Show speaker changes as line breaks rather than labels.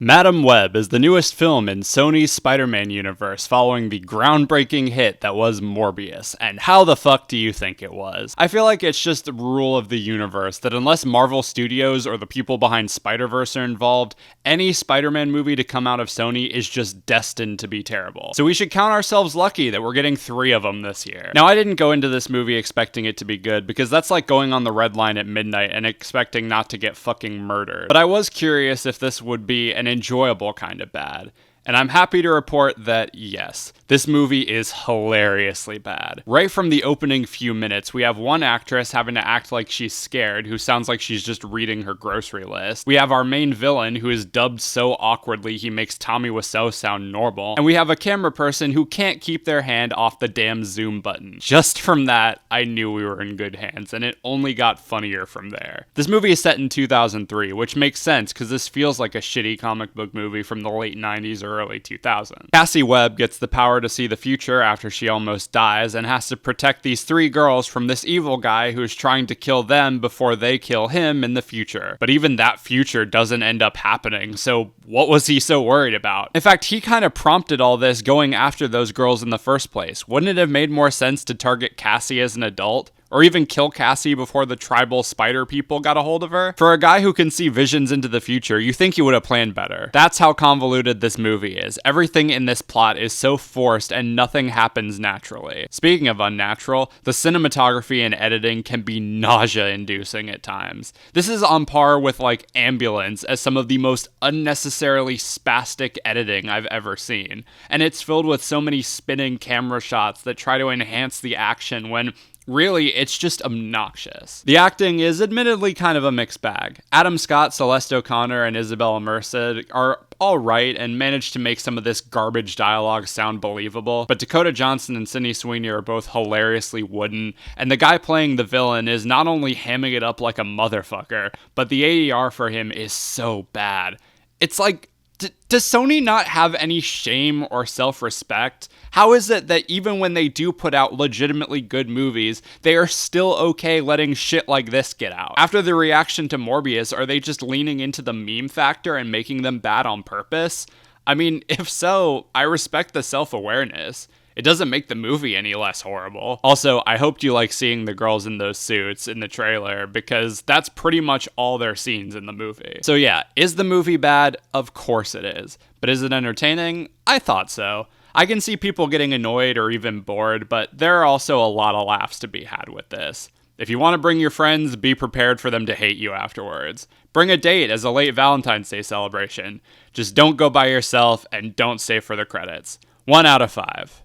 Madam Web is the newest film in Sony's Spider-Man universe following the groundbreaking hit that was Morbius, and how the fuck do you think it was? I feel like it's just the rule of the universe that unless Marvel Studios or the people behind Spider-Verse are involved, any Spider-Man movie to come out of Sony is just destined to be terrible. So we should count ourselves lucky that we're getting 3 of them this year. Now, I didn't go into this movie expecting it to be good, because that's like going on the red line at midnight and expecting not to get fucking murdered. But I was curious if this would be an enjoyable kind of bad. And I'm happy to report that, yes, this movie is hilariously bad. Right from the opening few minutes, we have one actress having to act like she's scared, who sounds like she's just reading her grocery list. We have our main villain, who is dubbed so awkwardly he makes Tommy Wiseau sound normal. And we have a camera person who can't keep their hand off the damn zoom button. Just from that, I knew we were in good hands, and it only got funnier from there. This movie is set in 2003, which makes sense, because this feels like a shitty comic book movie from the late 90s or early 2000s. Cassie Webb gets the power to see the future after she almost dies and has to protect these 3 girls from this evil guy who's trying to kill them before they kill him in the future. But even that future doesn't end up happening, so what was he so worried about? In fact, he kind of prompted all this going after those girls in the first place. Wouldn't it have made more sense to target Cassie as an adult? Or even kill Cassie before the tribal spider people got a hold of her? For a guy who can see visions into the future, you think he would have planned better. That's how convoluted this movie is. Everything in this plot is so forced and nothing happens naturally. Speaking of unnatural, the cinematography and editing can be nausea-inducing at times. This is on par with like Ambulance as some of the most unnecessarily spastic editing I've ever seen. And it's filled with so many spinning camera shots that try to enhance the action when really, it's just obnoxious. The acting is admittedly kind of a mixed bag. Adam Scott, Celeste O'Connor, and Isabella Merced are alright and manage to make some of this garbage dialogue sound believable, but Dakota Johnson and Sydney Sweeney are both hilariously wooden, and the guy playing the villain is not only hamming it up like a motherfucker, but the ADR for him is so bad. It's like, does Sony not have any shame or self-respect? How is it that even when they do put out legitimately good movies, they are still okay letting shit like this get out? After the reaction to Morbius, are they just leaning into the meme factor and making them bad on purpose? I mean, if so, I respect the self-awareness. It doesn't make the movie any less horrible. Also, I hoped you like seeing the girls in those suits in the trailer, because that's pretty much all their scenes in the movie. So yeah, is the movie bad? Of course it is. But is it entertaining? I thought so. I can see people getting annoyed or even bored, but there are also a lot of laughs to be had with this. If you want to bring your friends, be prepared for them to hate you afterwards. Bring a date as a late Valentine's Day celebration. Just don't go by yourself and don't stay for the credits. 1 out of 5.